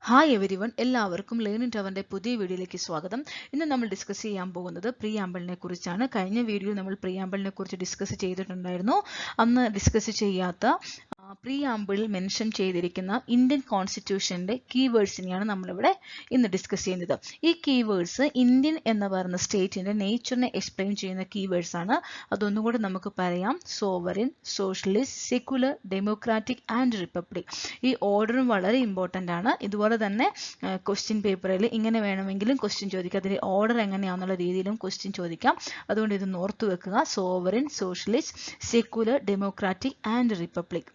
Hi everyone, എല്ലാവർക്കും learning ടവറിന്റെ പുതിയ വീഡിയോയിലേക്ക് സ്വാഗതം. ഇന്ന് നമ്മൾ ഡിസ്കസ് ചെയ്യാൻ പോകുന്നത് പ്രീആമ്പിളിനെ കുറിച്ചാണ്. കഴിഞ്ഞ വീഡിയോയിൽ നമ്മൾ പ്രീആമ്പിളിനെ കുറിച്ച് ഡിസ്കസ് ചെയ്തിട്ടുണ്ടായിരുന്നു. അന്ന് ഡിസ്കസ് ചെയ്യാത്ത പ്രീആമ്പിളിൽ മെൻഷൻ ചെയ്തിരിക്കുന്ന ഇന്ത്യൻ കോൺസ്റ്റിറ്റ്യൂഷന്റെ കീവേഡ്സിനെയാണ് നമ്മളിവിടെ ഇന്ന് ഡിസ്കസ് ചെയ്യുന്നത്. ഈ കീവേഡ്സ് ഇന്ത്യൻ എന്ന് പറയുന്ന സ്റ്റേറ്റിന്റെ നേച്ചറിനെ എക്സ്പ്ലെയിൻ ചെയ്യുന്ന കീവേഡ്സ് ആണ്. അതൊന്നുകൂടെ നമുക്ക് പറയാം: sovereign, socialist, secular, democratic and republic. ഈ ഓർഡറും വളരെ ഇമ്പോർട്ടൻ്റ് ആണ്. ഇതുപോലെ തന്നെ ക്വസ്റ്റ്യൻ പേപ്പറിൽ ഇങ്ങനെ വേണമെങ്കിലും ക്വസ്റ്റ്യൻ ചോദിക്കാം. അതിന്റെ ഓർഡർ എങ്ങനെയാണെന്നുള്ള രീതിയിലും ക്വസ്റ്റ്യൻ ചോദിക്കാം. അതുകൊണ്ട് ഇത് ഓർത്തു വെക്കുക: sovereign, socialist, secular, democratic and republic.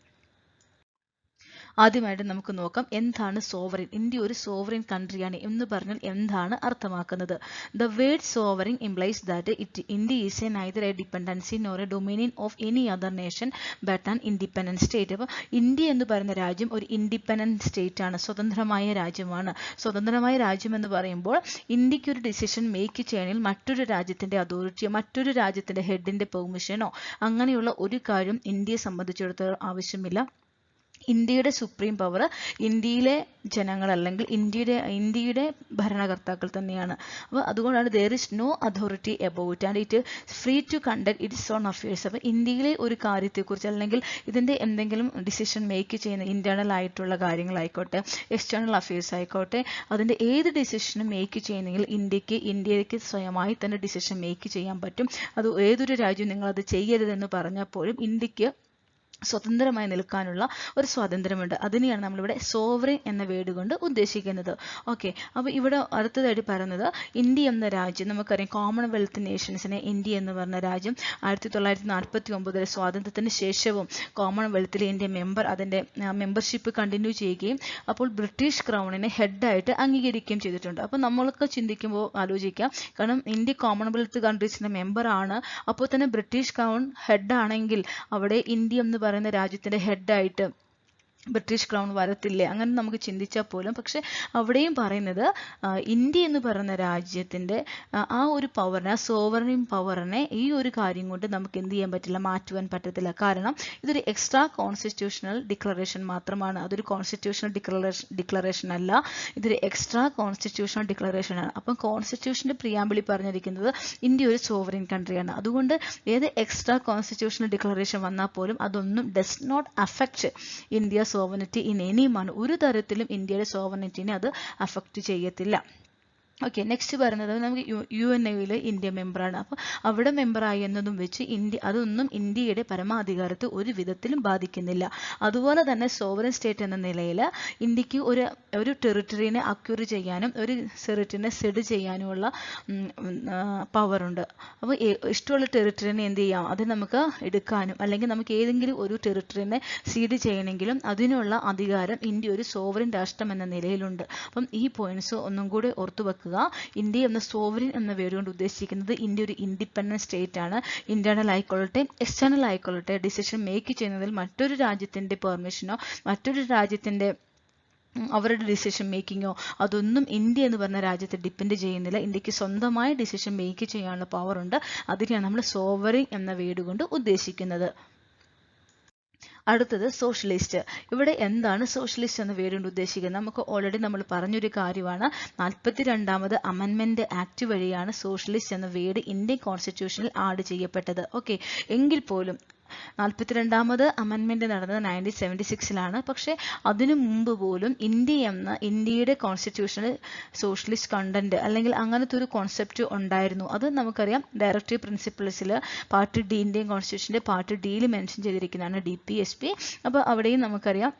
ആദ്യമായിട്ട് നമുക്ക് നോക്കാം എന്താണ് സോവറിൻ. ഇന്ത്യ ഒരു സോവറിൻ കൺട്രിയാണ് എന്ന് പറഞ്ഞാൽ എന്താണ് അർത്ഥമാക്കുന്നത്? The word sovereign implies that India is neither A dependency nor A dominion of any other nation but an independent state. അപ്പോൾ ഇന്ത്യ എന്ന് പറയുന്ന രാജ്യം ഒരു ഇൻഡിപെൻഡന്റ് സ്റ്റേറ്റ് ആണ്, സ്വതന്ത്രമായ രാജ്യമാണ്. സ്വതന്ത്രമായ രാജ്യം എന്ന് പറയുമ്പോൾ ഇന്ത്യക്ക് ഒരു ഡിസിഷൻ മേക്ക് ചെയ്യണമെങ്കിൽ മറ്റൊരു രാജ്യത്തിന്റെ അതോറിറ്റിയോ മറ്റൊരു രാജ്യത്തിന്റെ ഹെഡിന്റെ പെർമിഷനോ അങ്ങനെയുള്ള ഒരു കാര്യം ഇന്ത്യയെ സംബന്ധിച്ചിടത്തോളം ആവശ്യമില്ല. ഇന്ത്യയുടെ സുപ്രീം പവർ ഇന്ത്യയിലെ ജനങ്ങൾ അല്ലെങ്കിൽ ഇന്ത്യയുടെ ഭരണകർത്താക്കൾ തന്നെയാണ്. അപ്പോൾ അതുകൊണ്ടാണ് there is no authority about and it free to conduct its own affairs. അപ്പോൾ ഇന്ത്യയിലെ ഒരു കാര്യത്തെക്കുറിച്ച് അല്ലെങ്കിൽ ഇതിൻ്റെ എന്തെങ്കിലും ഡിസിഷൻ മേക്ക് ചെയ്യുന്ന ഇന്റേണൽ ആയിട്ടുള്ള കാര്യങ്ങളായിക്കോട്ടെ എക്സ്റ്റേണൽ അഫയേഴ്സ് ആയിക്കോട്ടെ അതിൻ്റെ ഏത് ഡിസിഷനും മേക്ക് ചെയ്യുന്നെങ്കിൽ ഇന്ത്യക്ക് സ്വയമായി തന്നെ ഡിസിഷൻ മേക്ക് ചെയ്യാൻ പറ്റും. അത് ഏതൊരു രാജ്യവും നിങ്ങളത് ചെയ്യരുതെന്ന് പറഞ്ഞാൽ പോലും ഇന്ത്യക്ക് സ്വതന്ത്രമായി നിൽക്കാനുള്ള ഒരു സ്വാതന്ത്ര്യമുണ്ട്. അതിനെയാണ് നമ്മളിവിടെ സോവറിൻ എന്ന വേർഡ് കൊണ്ട് ഉദ്ദേശിക്കുന്നത്. ഓക്കെ, അപ്പോൾ ഇവിടെ അടുത്തതായിട്ട് പറയുന്നത് ഇന്ത്യ എന്ന രാജ്യം നമുക്കറിയാം. കോമൺവെൽത്ത് നേഷൻസിനെ ഇന്ത്യ എന്ന് പറഞ്ഞ രാജ്യം 1949 സ്വാതന്ത്ര്യത്തിന് ശേഷവും കോമൺവെൽത്തിലെ ഇന്ത്യ അതിൻ്റെ മെമ്പർഷിപ്പ് കണ്ടിന്യൂ ചെയ്യുകയും അപ്പോൾ ബ്രിട്ടീഷ് ക്രൗണിനെ ഹെഡായിട്ട് അംഗീകരിക്കുകയും ചെയ്തിട്ടുണ്ട്. അപ്പോൾ നമ്മൾക്ക് ചിന്തിക്കുമ്പോൾ ആലോചിക്കാം, കാരണം ഇന്ത്യ കോമൺവെൽത്ത് കൺട്രീസിൻ്റെ മെമ്പറാണ്. അപ്പോൾ തന്നെ ബ്രിട്ടീഷ് ക്രൗൺ ഹെഡാണെങ്കിൽ അവിടെ ഇന്ത്യ എന്ന് പറയുന്ന രാജ്യത്തിന്റെ ഹെഡായിട്ട് ബ്രിട്ടീഷ് ക്രൗൺ വരത്തില്ലേ? അങ്ങനെ നമുക്ക് ചിന്തിച്ചാൽ പോലും പക്ഷെ അവിടെയും പറയുന്നത് ഇന്ത്യ എന്ന് പറയുന്ന രാജ്യത്തിന്റെ ആ ഒരു പവറിനെ, സോവറിൻ പവറിനെ ഈ ഒരു കാര്യം കൊണ്ട് നമുക്ക് എന്ത് ചെയ്യാൻ പറ്റില്ല, മാറ്റുവാൻ പറ്റത്തില്ല. കാരണം ഇതൊരു എക്സ്ട്രാ കോൺസ്റ്റിറ്റ്യൂഷണൽ ഡിക്ലറേഷൻ മാത്രമാണ്. അതൊരു കോൺസ്റ്റിറ്റ്യൂഷണൽ ഡിക്ലറേഷൻ അല്ല, ഇതൊരു എക്സ്ട്രാ കോൺസ്റ്റിറ്റ്യൂഷണൽ ഡിക്ലറേഷൻ ആണ്. അപ്പം കോൺസ്റ്റിറ്റ്യൂഷന്റെ പ്രിയാമ്പിളിൽ പറഞ്ഞിരിക്കുന്നത് ഇന്ത്യ ഒരു സോവറിൻ കൺട്രിയാണ്. അതുകൊണ്ട് ഏത് എക്സ്ട്രാ കോൺസ്റ്റിറ്റ്യൂഷണൽ ഡിക്ലറേഷൻ വന്നാൽ പോലും അതൊന്നും does not affect India sovereignty in any manner. ഒരു തരത്തിലും ഇന്ത്യയുടെ സോവറിനിറ്റിനെ അത് അഫക്റ്റ് ചെയ്യത്തില്ല. ഓക്കെ, നെക്സ്റ്റ് പറയുന്നത് നമുക്ക് UN ഇന്ത്യ മെമ്പറാണ്. അപ്പോൾ അവിടെ മെമ്പറായി എന്നതും വെച്ച് അതൊന്നും ഇന്ത്യയുടെ പരമാധികാരത്തെ ഒരു വിധത്തിലും ബാധിക്കുന്നില്ല. അതുപോലെ തന്നെ സോവറിൻ സ്റ്റേറ്റ് എന്ന നിലയിൽ ഇന്ത്യക്ക് ഒരു ടെറിട്ടറിനെ അക്യൂർ ചെയ്യാനും ഒരു ടെറിട്ടറിനെ സെഡ് ചെയ്യാനുമുള്ള പവറുണ്ട്. അപ്പോൾ ഇഷ്ടമുള്ള ടെറിട്ടറിനെ എന്ത് ചെയ്യാം, അത് നമുക്ക് എടുക്കാനും അല്ലെങ്കിൽ നമുക്ക് ഏതെങ്കിലും ഒരു ടെറിട്ടറിനെ സീഡ് ചെയ്യണമെങ്കിലും അതിനുള്ള അധികാരം ഇന്ത്യ ഒരു സോവറിൻ രാഷ്ട്രം എന്ന നിലയിലുണ്ട്. അപ്പം ഈ പോയിന്റ്സ് ഒന്നും കൂടി ഓർത്തു വെക്കുക. ഇന്ത്യ എന്ന സോവറിൻ എന്ന വേർഡ് കൊണ്ട് ഉദ്ദേശിക്കുന്നത് ഇന്ത്യ ഒരു ഇൻഡിപെൻഡന്റ് സ്റ്റേറ്റ് ആണ്. ഇന്റേണൽ ആയിക്കൊള്ളട്ടെ എക്സ്റ്റേണൽ ആയിക്കൊള്ളട്ടെ ഡിസിഷൻ മേക്ക് ചെയ്യുന്നതിൽ മറ്റൊരു രാജ്യത്തിന്റെ പെർമിഷനോ മറ്റൊരു രാജ്യത്തിന്റെ അവരുടെ ഡിസിഷൻ മേക്കിങ്ങോ അതൊന്നും ഇന്ത്യ എന്ന് പറഞ്ഞ രാജ്യത്തെ ഡിപ്പെൻഡ് ചെയ്യുന്നില്ല. ഇന്ത്യക്ക് സ്വന്തമായി ഡിസിഷൻ മേക്ക് ചെയ്യാനുള്ള പവർ ഉണ്ട്. അതിനെയാണ് നമ്മൾ സോവറിൻ എന്ന വേർഡ് കൊണ്ട് ഉദ്ദേശിക്കുന്നത്. അടുത്തത് സോഷ്യലിസ്റ്റ്. ഇവിടെ എന്താണ് സോഷ്യലിസ്റ്റ് എന്ന വേർഡ് കൊണ്ട് ഉദ്ദേശിക്കുന്നത്? നമുക്ക് ഓൾറെഡി നമ്മൾ പറഞ്ഞൊരു കാര്യമാണ്. 42ാമത് അമെൻമെന്റ് ആക്ട് വഴിയാണ് സോഷ്യലിസ്റ്റ് എന്ന വേർഡ് ഇന്ത്യൻ കോൺസ്റ്റിറ്റ്യൂഷനിൽ ആഡ് ചെയ്യപ്പെട്ടത്. ഓക്കെ, എങ്കിൽ പോലും 42ാമത് അമെൻമെന്റ് നടന്നത് 1976 പക്ഷെ അതിനു മുമ്പ് പോലും ഇന്ത്യയുടെ കോൺസ്റ്റിറ്റ്യൂഷനിൽ സോഷ്യലിസ്റ്റ് കണ്ടന്റ് അല്ലെങ്കിൽ അങ്ങനത്തെ ഒരു കോൺസെപ്റ്റ് ഉണ്ടായിരുന്നു. അത് നമുക്കറിയാം. ഡയറക്റ്റീവ് പ്രിൻസിപ്പിൾസിൽ പാർട്ട് ഡി, ഇന്ത്യൻ കോൺസ്റ്റിറ്റ്യൂഷന്റെ പാർട്ട് ഡിയിൽ മെൻഷൻ ചെയ്തിരിക്കുന്നതാണ് DPSP. അപ്പോൾ അവിടെയും നമുക്കറിയാം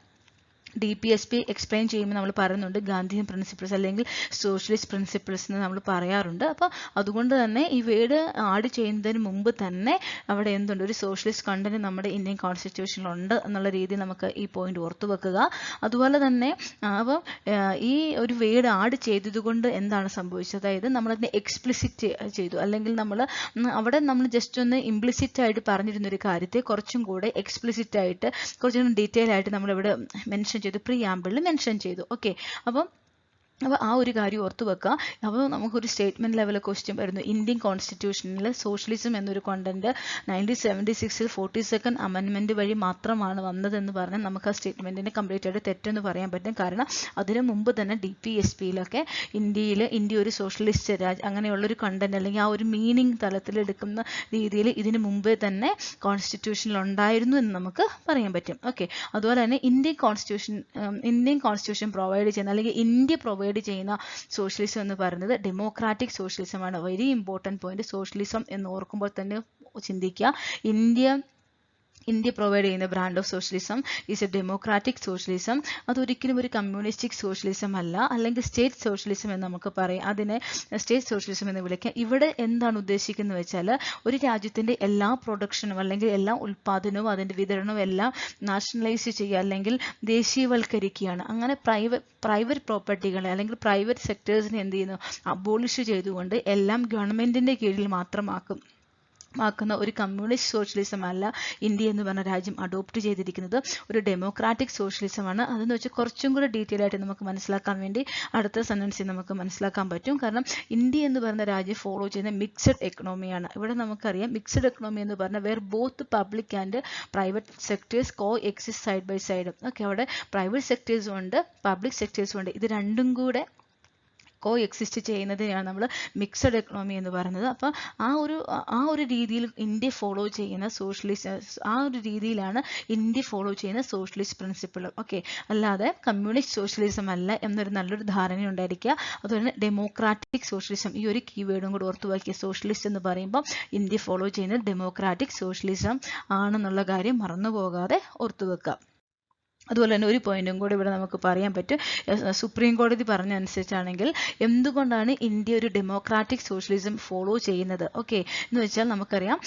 DPSP എക്സ്പ്ലെയിൻ ചെയ്യുമ്പോൾ നമ്മൾ പറയുന്നുണ്ട് ഗാന്ധിയൻ പ്രിൻസിപ്പിൾസ് അല്ലെങ്കിൽ സോഷ്യലിസ്റ്റ് പ്രിൻസിപ്പിൾസ് എന്ന് നമ്മൾ പറയാറുണ്ട്. അപ്പോൾ അതുകൊണ്ട് തന്നെ ഈ വേർഡ് ആഡ് ചെയ്യുന്നതിന് മുമ്പ് തന്നെ അവിടെ എന്തുണ്ട്, ഒരു സോഷ്യലിസ്റ്റ് കണ്ടന്റ് നമ്മുടെ ഇന്ത്യൻ കോൺസ്റ്റിറ്റ്യൂഷനിൽ ഉണ്ട് എന്നുള്ള രീതിയിൽ നമുക്ക് ഈ പോയിന്റ് ഓർത്തു വെക്കുക. അതുപോലെ തന്നെ അപ്പം ഈ ഒരു വേർഡ് ആഡ് ചെയ്തതുകൊണ്ട് എന്താണ് സംഭവിച്ചത്? അതായത് നമ്മളതിനെ എക്സ്പ്ലിസിറ്റ് ചെയ്തു, അല്ലെങ്കിൽ അവിടെ നമ്മൾ ജസ്റ്റ് ഒന്ന് ഇംപ്ലിസിറ്റ് ആയിട്ട് പറഞ്ഞിരുന്ന ഒരു കാര്യത്തെ കുറച്ചും കൂടെ എക്സ്പ്ലിസിറ്റ് ആയിട്ട് കുറച്ചും ഡീറ്റെയിൽ ആയിട്ട് നമ്മളിവിടെ മെൻഷൻ ചെയ്തു, പ്രീആമ്പിളിൽ മെൻഷൻ ചെയ്തു. ഓക്കെ, അപ്പം അപ്പോൾ ആ ഒരു കാര്യം ഓർത്ത് വെക്കുക. അപ്പോൾ നമുക്കൊരു സ്റ്റേറ്റ്മെൻറ്റ് ലെവൽ ക്വസ്റ്റ്യൻ വരുന്നു. ഇന്ത്യൻ കോൺസ്റ്റിറ്റ്യൂഷനിൽ സോഷ്യലിസം എന്നൊരു കണ്ടന്റ് 1976 42nd അമെൻമെൻറ്റ് വഴി മാത്രമാണ് വന്നതെന്ന് പറഞ്ഞാൽ നമുക്ക് ആ സ്റ്റേറ്റ്മെൻറ്റിനെ കംപ്ലീറ്റ് ആയിട്ട് തെറ്റെന്ന് പറയാൻ പറ്റും. കാരണം അതിന് മുമ്പ് തന്നെ DPSPയിലൊക്കെ ഇന്ത്യ ഒരു സോഷ്യലിസ്റ്റ് രാജ്യം അങ്ങനെയുള്ളൊരു കണ്ടന്റ് അല്ലെങ്കിൽ ആ ഒരു മീനിങ് തലത്തിലെടുക്കുന്ന രീതിയിൽ ഇതിന് മുമ്പേ തന്നെ കോൺസ്റ്റിറ്റ്യൂഷനിൽ ഉണ്ടായിരുന്നു എന്ന് നമുക്ക് പറയാൻ പറ്റും. ഓക്കെ, അതുപോലെ തന്നെ ഇന്ത്യൻ കോൺസ്റ്റിറ്റ്യൂഷൻ പ്രൊവൈഡ് ചെയ്യുന്ന അല്ലെങ്കിൽ ഇന്ത്യ പ്രൊവൈഡ് ചെയ്യുന്ന സോഷ്യലിസം എന്ന് പറയുന്നത് ഡെമോക്രാറ്റിക് സോഷ്യലിസമാണ്. Very important point. സോഷ്യലിസം എന്ന് ഓർക്കുമ്പോൾ തന്നെ ചിന്തിക്കുക, ഇന്ത്യ പ്രൊവൈഡ് ചെയ്യുന്ന brand of socialism is a democratic socialism. അതൊരിക്കലും ഒരു കമ്മ്യൂണിസ്റ്റിക് സോഷ്യലിസം അല്ല, അല്ലെങ്കിൽ സ്റ്റേറ്റ് സോഷ്യലിസം എന്ന് നമുക്ക് പറയാം. അതിനെ സ്റ്റേറ്റ് സോഷ്യലിസം എന്ന് വിളിക്കാം. ഇവിടെ എന്താണ് ഉദ്ദേശിക്കുന്നത് വെച്ചാൽ ഒരു രാജ്യത്തിൻ്റെ എല്ലാ പ്രൊഡക്ഷനും അല്ലെങ്കിൽ എല്ലാ ഉൽപ്പാദനവും അതിൻ്റെ വിതരണവും എല്ലാം നാഷണലൈസ് ചെയ്യുക അല്ലെങ്കിൽ ദേശീയവൽക്കരിക്കുകയാണ്. അങ്ങനെ പ്രൈവറ്റ് പ്രോപ്പർട്ടികളെ അല്ലെങ്കിൽ പ്രൈവറ്റ് സെക്ടേഴ്സിനെ എന്ത് ചെയ്യുന്നു, അബോളിഷ് ചെയ്തുകൊണ്ട് എല്ലാം ഗവൺമെൻറ്റിൻ്റെ കീഴിൽ മാത്രമാക്കുന്ന ഒരു കമ്മ്യൂണിസ്റ്റ് സോഷ്യലിസം അല്ല ഇന്ത്യ എന്ന് പറഞ്ഞ രാജ്യം അഡോപ്റ്റ് ചെയ്തിരിക്കുന്നത്. ഒരു ഡെമോക്രാറ്റിക് സോഷ്യലിസമാണ്. അതെന്ന് വെച്ചാൽ കുറച്ചും കൂടെ ഡീറ്റെയിൽ ആയിട്ട് നമുക്ക് മനസ്സിലാക്കാൻ വേണ്ടി അടുത്ത സെൻറ്റൻസിൽ നമുക്ക് മനസ്സിലാക്കാൻ പറ്റും. കാരണം ഇന്ത്യ എന്ന് പറയുന്ന രാജ്യം ഫോളോ ചെയ്യുന്ന മിക്സഡ് എക്കണോമിയാണ്. ഇവിടെ നമുക്കറിയാം മിക്സഡ് എക്കണോമി എന്ന് പറഞ്ഞാൽ where both public and private sectors coexist side by side. Okay, അവിടെ പ്രൈവറ്റ് സെക്ടേഴ്സും ഉണ്ട് പബ്ലിക് സെക്ടേഴ്സും ഉണ്ട്. ഇത് രണ്ടും കൂടെ കോ എക്സിസ്റ്റ് ചെയ്യുന്നതിനെയാണ് നമ്മൾ മിക്സഡ് എക്കണോമി എന്ന് പറയുന്നത്. അപ്പോൾ ആ ഒരു രീതിയിൽ ഇന്ത്യ ഫോളോ ചെയ്യുന്ന സോഷ്യലിസ്റ്റ് പ്രിൻസിപ്പിൾ. ഓക്കെ, അല്ലാതെ കമ്മ്യൂണിസ്റ്റ് സോഷ്യലിസം അല്ല എന്നൊരു നല്ലൊരു ധാരണ ഉണ്ടായിരിക്കുക. അതുപോലെ തന്നെ ഡെമോക്രാറ്റിക് സോഷ്യലിസം, ഈ ഒരു കീവേഡും കൂടെ ഓർത്തു വയ്ക്കുക. സോഷ്യലിസ്റ്റ് എന്ന് പറയുമ്പോൾ ഇന്ത്യ ഫോളോ ചെയ്യുന്നത് ഡെമോക്രാറ്റിക് സോഷ്യലിസം ആണെന്നുള്ള കാര്യം മറന്നു പോകാതെ ഓർത്തു വെക്കുക. അതുപോലെ തന്നെ ഒരു പോയിന്റും കൂടി ഇവിടെ നമുക്ക് പറയാൻ പറ്റും. സുപ്രീം കോടതി പറഞ്ഞ അനുസരിച്ചാണെങ്കിൽ എന്തുകൊണ്ടാണ് ഇന്ത്യ ഒരു ഡെമോക്രാറ്റിക് സോഷ്യലിസം ഫോളോ ചെയ്യുന്നത്? ഓക്കെ, എന്ന് വെച്ചാൽ നമുക്കറിയാം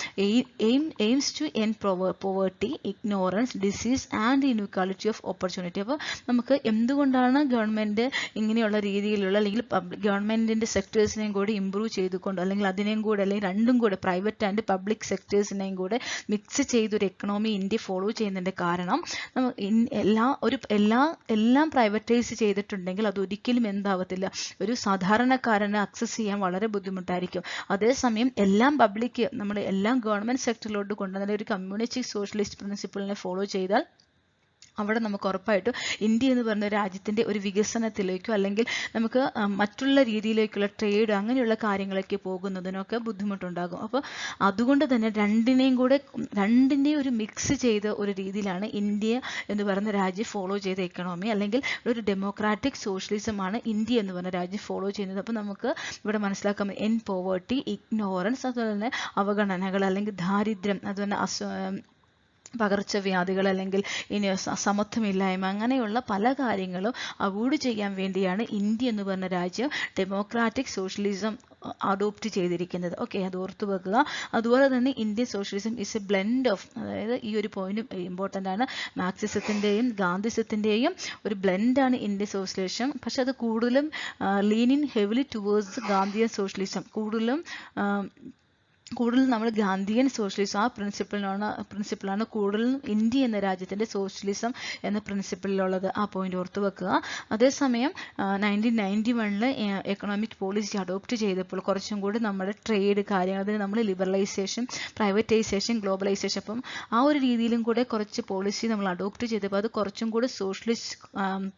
aims to end poverty, ignorance, disease and inequality of opportunity. അപ്പോൾ നമുക്ക് എന്തുകൊണ്ടാണ് ഗവൺമെൻറ് ഇങ്ങനെയുള്ള രീതിയിലുള്ള അല്ലെങ്കിൽ ഗവൺമെൻറ്റിൻ്റെ സെക്ടേഴ്സിനെയും കൂടി ഇമ്പ്രൂവ് ചെയ്തുകൊണ്ട് അല്ലെങ്കിൽ അതിനെയും കൂടെ അല്ലെങ്കിൽ രണ്ടും കൂടെ പ്രൈവറ്റ് ആൻഡ് പബ്ലിക് സെക്ടേഴ്സിനെയും കൂടെ മിക്സ് ചെയ്തൊരു എക്കണോമി ഇന്ത്യ ഫോളോ ചെയ്യുന്നതിൻ്റെ കാരണം എല്ലാം പ്രൈവറ്റൈസ് ചെയ്തിട്ടുണ്ടെങ്കിൽ അതൊരിക്കലും എന്താവത്തില്ല, ഒരു സാധാരണക്കാരന് അക്സസ് ചെയ്യാൻ വളരെ ബുദ്ധിമുട്ടായിരിക്കും. അതേസമയം എല്ലാം നമ്മൾ എല്ലാം ഗവൺമെൻറ് സെക്ടറിലോട്ട് കൊണ്ടുവന്ന ഒരു കമ്മ്യൂണിസ്റ്റ് സോഷ്യലിസ്റ്റ് പ്രിൻസിപ്പിളിനെ ഫോളോ ചെയ്താൽ അവിടെ നമുക്ക് ഉറപ്പായിട്ടും ഇന്ത്യ എന്ന് പറയുന്ന രാജ്യത്തിൻ്റെ ഒരു വികസനത്തിലേക്കോ അല്ലെങ്കിൽ നമുക്ക് മറ്റുള്ള രീതിയിലേക്കുള്ള ട്രേഡ് അങ്ങനെയുള്ള കാര്യങ്ങളൊക്കെ പോകുന്നതിനൊക്കെ ബുദ്ധിമുട്ടുണ്ടാകും. അപ്പോൾ അതുകൊണ്ട് തന്നെ രണ്ടിൻ്റെയും ഒരു മിക്സ് ചെയ്ത ഒരു രീതിയിലാണ് ഇന്ത്യ എന്ന് പറയുന്ന രാജ്യം ഫോളോ ചെയ്ത എക്കണോമി അല്ലെങ്കിൽ ഒരു ഡെമോക്രാറ്റിക് സോഷ്യലിസമാണ് ഇന്ത്യ എന്ന് പറഞ്ഞ രാജ്യം ഫോളോ ചെയ്യുന്നത്. അപ്പോൾ നമുക്ക് ഇവിടെ മനസ്സിലാക്കാം എൻ പോവർട്ടി, ഇഗ്നോറൻസ്, അതുപോലെ തന്നെ അവഗണനകൾ അല്ലെങ്കിൽ ദാരിദ്ര്യം, അതുപോലെ പകർച്ചവ്യാധികൾ അല്ലെങ്കിൽ ഇനി സമത്വമില്ലായ്മ അങ്ങനെയുള്ള പല കാര്യങ്ങളും അവോയ്ഡ് ചെയ്യാൻ വേണ്ടിയാണ് ഇന്ത്യ എന്ന് പറഞ്ഞ രാജ്യം ഡെമോക്രാറ്റിക് സോഷ്യലിസം അഡോപ്റ്റ് ചെയ്തിരിക്കുന്നത്. ഓക്കെ, അത് ഓർത്തു വെക്കുക. അതുപോലെ തന്നെ Indian socialism is A blend of, അതായത് ഈ ഒരു പോയിന്റ് ഇമ്പോർട്ടൻ്റ് ആണ്, മാർക്സിസത്തിൻ്റെയും ഗാന്ധിസത്തിൻ്റെയും ഒരു ബ്ലെൻഡാണ് ഇന്ത്യൻ സോഷ്യലിസം. പക്ഷെ അത് കൂടുതലും leaning heavily towards Gandhian socialism, കൂടുതലും നമ്മൾ ഗാന്ധിയൻ സോഷ്യലിസം ആ പ്രിൻസിപ്പിളാണ് കൂടുതലും ഇന്ത്യ എന്ന രാജ്യത്തിൻ്റെ സോഷ്യലിസം എന്ന പ്രിൻസിപ്പിളിലുള്ളത്. ആ പോയിന്റ് ഓർത്ത് വെക്കുക. അതേസമയം 1991 എക്കണോമിക് പോളിസി അഡോപ്റ്റ് ചെയ്തപ്പോൾ കുറച്ചും കൂടി നമ്മുടെ ട്രേഡ് കാര്യങ്ങൾ അതിന് നമ്മൾ ലിബറലൈസേഷൻ, പ്രൈവറ്റൈസേഷൻ, ഗ്ലോബലൈസേഷൻ, അപ്പം ആ ഒരു രീതിയിലും കൂടെ കുറച്ച് പോളിസി നമ്മൾ അഡോപ്റ്റ് ചെയ്തപ്പോൾ അത് കുറച്ചും കൂടി സോഷ്യലിസ്റ്റ്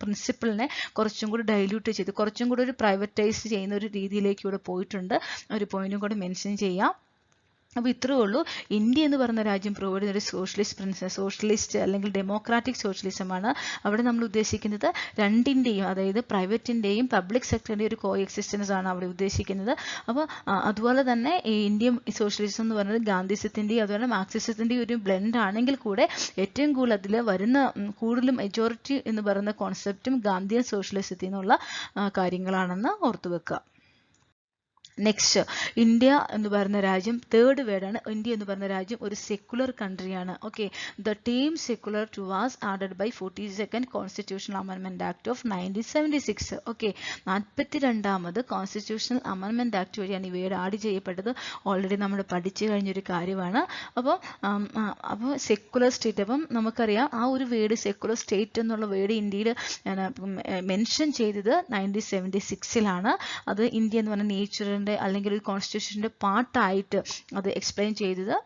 പ്രിൻസിപ്പിളിനെ കുറച്ചും കൂടി ഡൈല്യൂട്ട് ചെയ്ത് കുറച്ചും കൂടി ഒരു പ്രൈവറ്റൈസ് ചെയ്യുന്ന ഒരു രീതിയിലേക്ക് ഇവിടെ പോയിട്ടുണ്ട്. ഒരു പോയിന്റും കൂടി മെൻഷൻ ചെയ്യാം. അപ്പോൾ ഇത്രയേ ഉള്ളൂ. ഇന്ത്യ എന്ന് പറയുന്ന രാജ്യം പ്രൊവൈഡ് ചെയ്യുന്ന ഒരു സോഷ്യലിസ്റ്റ് അല്ലെങ്കിൽ ഡെമോക്രാറ്റിക് സോഷ്യലിസമാണ്. അവിടെ നമ്മൾ ഉദ്ദേശിക്കുന്നത് രണ്ടിൻ്റെയും, അതായത് പ്രൈവറ്റിൻ്റെയും പബ്ലിക് സെക്ടറിൻ്റെയും ഒരു കോ എക്സിസ്റ്റൻസ് ആണ് അവിടെ ഉദ്ദേശിക്കുന്നത്. അപ്പോൾ അതുപോലെ തന്നെ ഈ ഇന്ത്യൻ സോഷ്യലിസം എന്ന് പറയുന്നത് ഗാന്ധിസത്തിൻ്റെയും അതുപോലെ മാർക്സിസത്തിൻ്റെയും ഒരു ബ്ലെൻഡ് ആണെങ്കിൽ കൂടെ ഏറ്റവും കൂടുതൽ അതിൽ വരുന്ന കൂടുതലും മെജോറിറ്റി എന്ന് പറയുന്ന കോൺസെപ്റ്റും ഗാന്ധിയൻ സോഷ്യലിസത്തിൽ നിന്നുള്ള കാര്യങ്ങളാണെന്ന് ഓർത്തു വെക്കുക. നെക്സ്റ്റ് ഇന്ത്യ എന്ന് പറയുന്ന രാജ്യം, തേർഡ് വേർഡാണ്. ഇന്ത്യ എന്ന് പറയുന്ന രാജ്യം ഒരു സെക്കുലർ കൺട്രിയാണ്. Okay, the term secular too was added by 42nd constitutional അമെൻമെന്റ് ആക്ട് ഓഫ് 1976. ഓക്കെ, 42ാമത് കോൺസ്റ്റിറ്റ്യൂഷണൽ അമെൻമെന്റ് ആക്ട് വഴിയാണ് ഈ വേർഡ് ആഡ് ചെയ്യപ്പെട്ടത്. ഓൾറെഡി നമ്മൾ പഠിച്ചു കഴിഞ്ഞൊരു കാര്യമാണ്. അപ്പോൾ സെക്കുലർ സ്റ്റേറ്റ്, അപ്പം നമുക്കറിയാം ആ ഒരു വേർഡ് സെക്കുലർ സ്റ്റേറ്റ് എന്നുള്ള വേർഡ് ഇന്ത്യയിൽ മെൻഷൻ ചെയ്തത് 1976ലാണ്. അത് ഇന്ത്യ എന്ന് പറഞ്ഞ നേച്ചറിന്റെ അല്ലെങ്കിൽ ഒരു കോൺസ്റ്റിറ്റ്യൂഷന്റെ പാർട്ടായിട്ട് അത് എക്സ്പ്ലെയിൻ ചെയ്തത്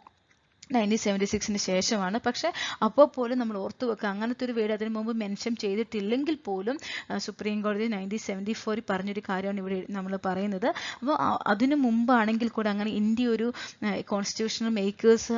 1976 ശേഷമാണ്. പക്ഷെ അപ്പോൾ പോലും നമ്മൾ ഓർത്തു വെക്കുക, അങ്ങനത്തെ ഒരു വേർഡ് അതിനു മുമ്പ് മെൻഷൻ ചെയ്തിട്ടില്ലെങ്കിൽ പോലും സുപ്രീം കോടതി 1974 പറഞ്ഞൊരു കാര്യമാണ് ഇവിടെ നമ്മൾ പറയുന്നത്. അപ്പോൾ അതിനു മുമ്പാണെങ്കിൽ കൂടെ അങ്ങനെ ഇന്ത്യ ഒരു കോൺസ്റ്റിറ്റ്യൂഷണൽ മേക്കേഴ്സ്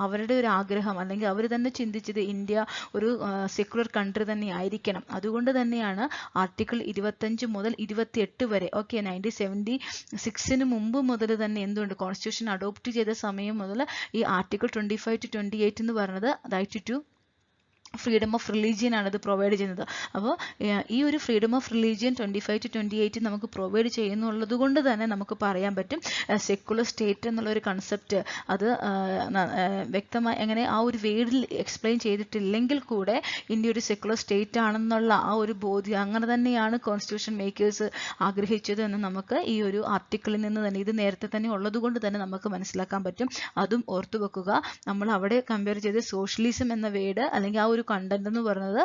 അവരുടെ ഒരു ആഗ്രഹം, അല്ലെങ്കിൽ അവർ തന്നെ ചിന്തിച്ചത് ഇന്ത്യ ഒരു സെക്കുലർ കൺട്രി തന്നെ ആയിരിക്കണം. അതുകൊണ്ട് തന്നെയാണ് ആർട്ടിക്കിൾ 25 മുതൽ 28 വരെ, ഓക്കെ, 1976 മുമ്പ് മുതൽ തന്നെ എന്തുകൊണ്ട് കോൺസ്റ്റിറ്റ്യൂഷൻ അഡോപ്റ്റ് ചെയ്ത സമയം മുതൽ ഈ ആർട്ടിക്കിൾ 25 to 28 എന്ന് പറയുന്നത് right to freedom of religion ആണ് ഇത് പ്രൊവൈഡ് ചെയ്യുന്നത്. അപ്പോൾ ഈ ഒരു ഫ്രീഡം ഓഫ് റിലീജിയൻ 25 to 28 നമുക്ക് പ്രൊവൈഡ് ചെയ്യുന്നുള്ളത് കൊണ്ട് തന്നെ നമുക്ക് പറയാൻ പറ്റും സെക്കുലർ സ്റ്റേറ്റ് എന്നുള്ള ഒരു കൺസെപ്റ്റ് അത് വ്യക്തമായി എങ്ങനെ ആ ഒരു വേർഡിൽ എക്സ്പ്ലെയിൻ ചെയ്തിട്ടില്ലെങ്കിൽ കൂടെ ഇന്ത്യ ഒരു സെക്കുലർ സ്റ്റേറ്റ് ആണെന്നുള്ള ആ ഒരു ബോധ്യം, അങ്ങനെ തന്നെയാണ് കോൺസ്റ്റിറ്റ്യൂഷൻ മേക്കേഴ്സ് ആഗ്രഹിച്ചത് എന്ന് നമുക്ക് ഈ ഒരു ആർട്ടിക്കിളിൽ നിന്ന് തന്നെ, ഇത് നേരത്തെ തന്നെ ഉള്ളത് കൊണ്ട് തന്നെ നമുക്ക് മനസ്സിലാക്കാൻ പറ്റും. അതും ഓർത്തു വെക്കുക. നമ്മൾ അവിടെ കമ്പയർ ചെയ്ത് സോഷ്യലിസം എന്ന വേർഡ് അല്ലെങ്കിൽ ആ ഒരു കണ്ടന്റ് എന്ന് പറയുന്നത്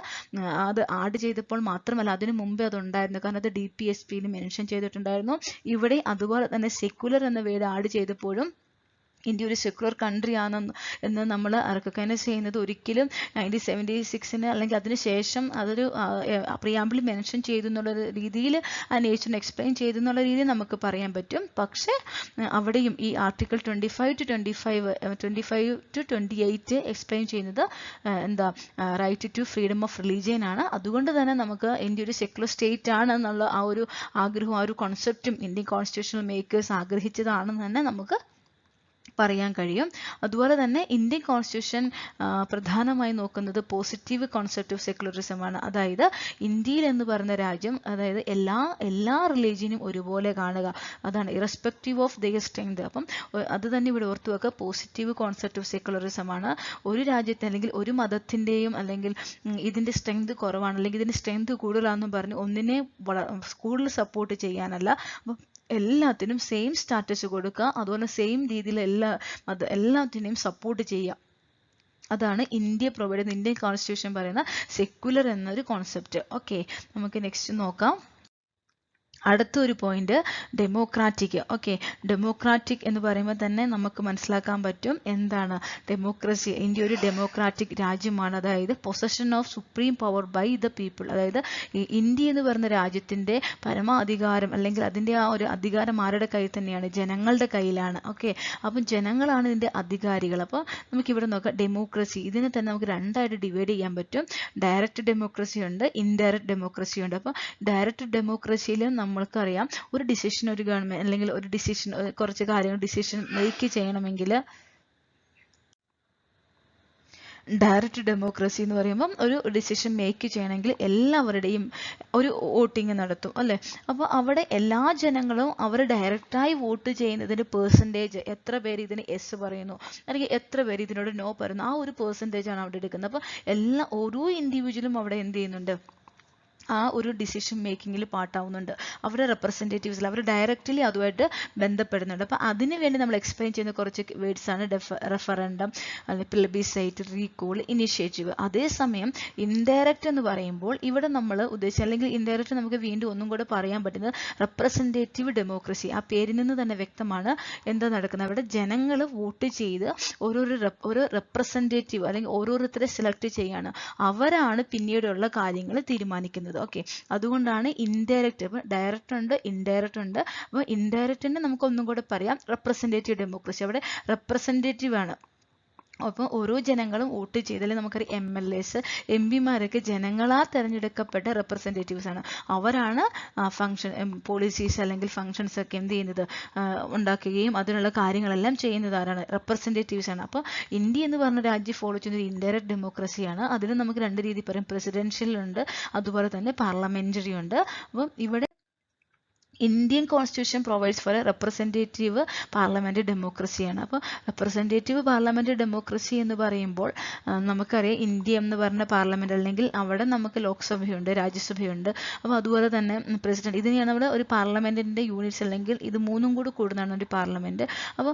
അത് ആഡ് ചെയ്തപ്പോൾ മാത്രമല്ല, അതിനു മുമ്പേ അതുണ്ടായിരുന്നു. കാരണം അത് DPSPയിൽ മെൻഷൻ ചെയ്തിട്ടുണ്ടായിരുന്നു. ഇവിടെ അതുപോലെ തന്നെ സെക്കുലർ എന്ന വേർഡ് ആഡ് ചെയ്തപ്പോഴും ഇന്ത്യ ഒരു സെക്കുലർ കൺട്രി എന്ന് നമ്മൾ റെക്കഗ്നൈസ് ചെയ്യുന്നത് ഒരിക്കലും 1976 അല്ലെങ്കിൽ അതിനുശേഷം അതൊരു പ്രിയാമ്പിൾ മെൻഷൻ ചെയ്തു എന്നുള്ള രീതിയിൽ ആ നേച്ചറിനെ എക്സ്പ്ലെയിൻ ചെയ്തു എന്നുള്ള രീതിയിൽ നമുക്ക് പറയാൻ പറ്റും. പക്ഷേ അവിടെയും ഈ ആർട്ടിക്കിൾ 25 to 28 എക്സ്പ്ലെയിൻ ചെയ്യുന്നത് എന്താ right to freedom of religion ആണ്. അതുകൊണ്ട് തന്നെ നമുക്ക് ഇന്ത്യ ഒരു സെക്കുലർ സ്റ്റേറ്റ് ആണ് എന്നുള്ള ആ ഒരു ആഗ്രഹവും ആ ഒരു കോൺസെപ്റ്റും ഇന്ത്യൻ കോൺസ്റ്റിറ്റ്യൂഷണൽ മേക്കേഴ്സ് ആഗ്രഹിച്ചതാണെന്ന് തന്നെ നമുക്ക് പറയാൻ കഴിയും. അതുപോലെ തന്നെ ഇന്ത്യൻ കോൺസ്റ്റിറ്റ്യൂഷൻ പ്രധാനമായി നോക്കുന്നത് പോസിറ്റീവ് കോൺസെപ്റ്റ് ഓഫ് സെക്കുലറിസം ആണ്. അതായത് ഇന്ത്യയിൽ എന്ന് പറയുന്ന രാജ്യം, അതായത് എല്ലാ റിലീജിയനും ഒരുപോലെ കാണുക, അതാണ് ഇറസ്പെക്റ്റീവ് ഓഫ് ദെയർ സ്ട്രെങ്ത്. അപ്പം അത് തന്നെ ഇവിടെ ഓർത്തു വെക്കുക, പോസിറ്റീവ് കോൺസെപ്റ്റ് ഓഫ് സെക്കുലറിസം ആണ്. ഒരു രാജ്യത്തെ അല്ലെങ്കിൽ ഒരു മതത്തിൻ്റെയും അല്ലെങ്കിൽ ഇതിൻ്റെ സ്ട്രെങ്ത് കുറവാണ് അല്ലെങ്കിൽ ഇതിൻ്റെ സ്ട്രെങ്ത് കൂടുതലാണെന്നും പറഞ്ഞ് ഒന്നിനെ കൂടുതൽ സപ്പോർട്ട് ചെയ്യാനല്ല, അപ്പം എല്ലാത്തിനും സെയിം സ്റ്റാറ്റസ് കൊടുക്കുക, അതുപോലെ സെയിം രീതിയിൽ എല്ലാത്തിനെയും സപ്പോർട്ട് ചെയ്യുക. അതാണ് ഇന്ത്യ പ്രൊവൈഡ് ചെയ്യുന്ന, ഇന്ത്യൻ കോൺസ്റ്റിറ്റ്യൂഷൻ പറയുന്ന സെക്കുലർ എന്നൊരു കോൺസെപ്റ്റ്. ഓക്കെ, നമുക്ക് നെക്സ്റ്റ് നോക്കാം. അടുത്തൊരു പോയിന്റ് ഡെമോക്രാറ്റിക്. ഓക്കെ, ഡെമോക്രാറ്റിക് എന്ന് പറയുമ്പോൾ തന്നെ നമുക്ക് മനസ്സിലാക്കാൻ പറ്റും എന്താണ് ഡെമോക്രസി. ഇന്ത്യ ഒരു ഡെമോക്രാറ്റിക് രാജ്യമാണ്. അതായത് possession of supreme power by the people. അതായത് ഈ ഇന്ത്യ എന്ന് പറയുന്ന രാജ്യത്തിൻ്റെ പരമാധികാരം അല്ലെങ്കിൽ അതിൻ്റെ ആ ഒരു അധികാരം ആരുടെ കയ്യിൽ തന്നെയാണ്? ജനങ്ങളുടെ കയ്യിലാണ്. ഓക്കെ, അപ്പം ജനങ്ങളാണ് ഇതിൻ്റെ അധികാരികൾ. അപ്പോൾ നമുക്കിവിടെ നോക്കാം ഡെമോക്രസി. ഇതിനെ തന്നെ നമുക്ക് രണ്ടായിട്ട് ഡിവൈഡ് ചെയ്യാൻ പറ്റും. ഡയറക്റ്റ് ഡെമോക്രസി ഉണ്ട്, ഇൻഡയറക്റ്റ് ഡെമോക്രസി ഉണ്ട്. അപ്പോൾ ഡയറക്റ്റ് ഡെമോക്രസിയിൽ നമ്മൾക്കറിയാം ഒരു ഡിസിഷൻ, ഒരു ഗവൺമെന്റ് അല്ലെങ്കിൽ ഒരു ഡിസിഷൻ, കുറച്ച് കാര്യങ്ങൾ ഡിസിഷൻ മേക്ക് ചെയ്യണമെങ്കിൽ ഡയറക്റ്റ് ഡെമോക്രസി എന്ന് പറയുമ്പം ഒരു ഡിസിഷൻ മേക്ക് ചെയ്യണമെങ്കിൽ എല്ലാവരുടെയും ഒരു വോട്ടിംഗ് നടത്തും അല്ലേ. അപ്പോൾ അവിടെ എല്ലാ ജനങ്ങളും അവർ ഡയറക്റ്റായി വോട്ട് ചെയ്യുന്നതിൻ്റെ പേഴ്സൻറ്റേജ്, എത്ര പേര് ഇതിന് യെസ് പറയുന്നു അല്ലെങ്കിൽ എത്ര പേര് ഇതിനോട് നോ പറയുന്നു, ആ ഒരു പേഴ്സൻറ്റേജ് ആണ് അവിടെ എടുക്കുന്നത്. അപ്പോൾ ഓരോ ഇൻഡിവിജ്വലും അവിടെ എന്ത് ചെയ്യുന്നുണ്ട്? ആ ഒരു ഡിസിഷൻ മേക്കിങ്ങിൽ പാർട്ടാവുന്നുണ്ട്. അവരുടെ റെപ്രസെൻറ്റേറ്റീവ്സിൽ അവർ ഡയറക്റ്റ്ലി അതുമായിട്ട് ബന്ധപ്പെടുന്നുണ്ട്. അപ്പോൾ അതിന് വേണ്ടി നമ്മൾ എക്സ്പ്ലെയിൻ ചെയ്യുന്ന കുറച്ച് വേർഡ്സ് ആണ് റെഫറൻഡം, അല്ലെങ്കിൽ പ്ലെബിസൈറ്റ്, റീകോൾ, ഇനിഷ്യേറ്റീവ്. അതേസമയം ഇൻഡയറക്റ്റ് എന്ന് പറയുമ്പോൾ ഇവിടെ നമ്മൾ ഉദ്ദേശിച്ച, അല്ലെങ്കിൽ ഇൻഡയറക്റ്റ് നമുക്ക് വീണ്ടും ഒന്നും കൂടെ പറയാൻ പറ്റുന്നത് റെപ്രസെൻറ്റേറ്റീവ് ഡെമോക്രസി. ആ പേരിൽ നിന്ന് തന്നെ വ്യക്തമാണ് എന്താ നടക്കുന്നത്. അവിടെ ജനങ്ങൾ വോട്ട് ചെയ്ത് ഓരോ റെപ്രസെൻറ്റേറ്റീവ് അല്ലെങ്കിൽ ഓരോരുത്തരെ സെലക്ട് ചെയ്യാണ്. അവരാണ് പിന്നീടുള്ള കാര്യങ്ങൾ തീരുമാനിക്കുന്നത്. ഓക്കെ, അതുകൊണ്ടാണ് ഇൻഡയറക്റ്റ്. അപ്പോൾ ഡയറക്റ്റ് ഉണ്ട്, ഇൻഡയറക്റ്റ് ഉണ്ട്. അപ്പോൾ ഇൻഡയറക്റ്റിനെ നമുക്ക് ഒന്നും കൂടെ പറയാം റെപ്രസെൻറ്റേറ്റീവ് ഡെമോക്രസി. അവിടെ റെപ്രസെൻറ്റേറ്റീവ് ആണ്. അപ്പോൾ ഓരോ ജനങ്ങളും വോട്ട് ചെയ്താൽ നമുക്കറിയാം MLAs, MP-മാരൊക്കെ ജനങ്ങളാൽ തിരഞ്ഞെടുക്കപ്പെട്ട റെപ്രസെൻറ്റേറ്റീവ്സ് ആണ്. അവരാണ് പോളിസീസ് അല്ലെങ്കിൽ ഫങ്ഷൻസ് ഒക്കെ എന്ത് ചെയ്യുന്നത്, ഉണ്ടാക്കുകയും അതിനുള്ള കാര്യങ്ങളെല്ലാം ചെയ്യുന്നത് ആരാണ്? റെപ്രസെൻറ്റേറ്റീവ്സ് ആണ്. അപ്പോൾ ഇന്ത്യ എന്ന് പറഞ്ഞ രാജ്യം ഫോളോ ചെയ്യുന്നത് ഇൻഡയറക്റ്റ് ഡെമോക്രസിയാണ്. അതിന് നമുക്ക് രണ്ട് രീതി പറയാം, പ്രസിഡൻഷ്യൽ ഉണ്ട്, അതുപോലെ തന്നെ പാർലമെന്ററി ഉണ്ട്. അപ്പം ഇവിടെ Indian constitution provides for a representative parliament ഡെമോക്രസിയാണ്. അപ്പോൾ റെപ്രസെൻറ്റേറ്റീവ് പാർലമെൻ്റ് ഡെമോക്രസി എന്ന് പറയുമ്പോൾ നമുക്കറിയാം ഇന്ത്യ എന്ന് പറഞ്ഞ പാർലമെൻറ്റ്, അല്ലെങ്കിൽ അവിടെ നമുക്ക് ലോക്സഭയുണ്ട്, രാജ്യസഭയുണ്ട്. അപ്പോൾ അതുപോലെ തന്നെ പ്രസിഡന്റ്, ഇതിനെയാണ് നമ്മുടെ ഒരു പാർലമെൻറ്റിൻ്റെ യൂണിറ്റ്സ്, അല്ലെങ്കിൽ ഇത് മൂന്നും കൂടി കൂടുന്നതാണ് ഒരു പാർലമെൻറ്റ്. അപ്പോൾ